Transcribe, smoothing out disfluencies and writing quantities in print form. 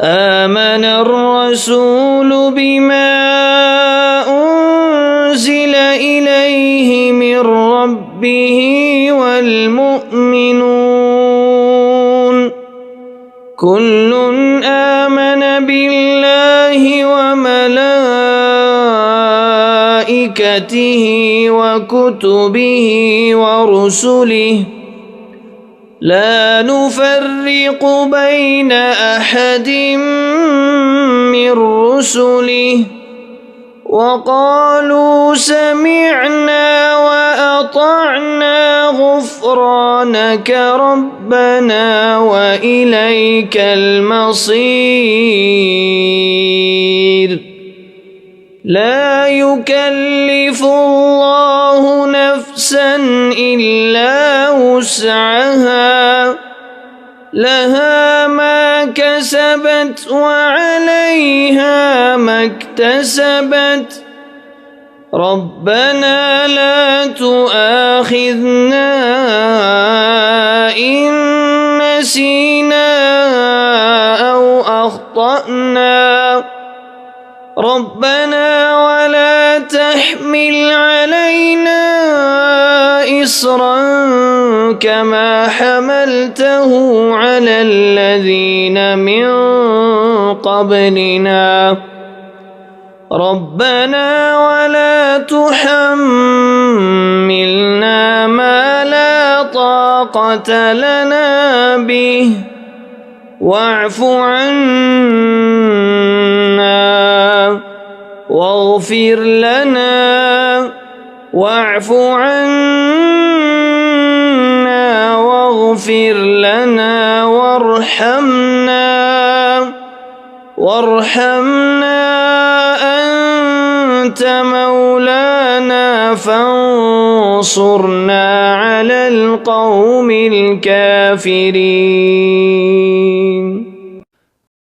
آمن الرسول بما أنزل إليه من ربه والمؤمنون كل آمن بالله وملائكته وكتبه ورسله لا نفرق بين أحد من رسله وقالوا سمعنا وأطعنا غفرانك ربنا وإليك المصير لا يكلف الله نفسا إلا وسعها لها ما كسبت وعليها ما اكتسبت ربنا لا تؤاخذنا إن نسينا أو أخطأنا ربنا ولا تحمل علينا إصرا كما حملته على الذين من قبلنا ربنا ولا تحملنا ما لا طاقة لنا به واعف عنا واغفر لنا واعف عنا واغفر لنا وارحمنا أنت مولانا فانصرنا على القوم الكافرين.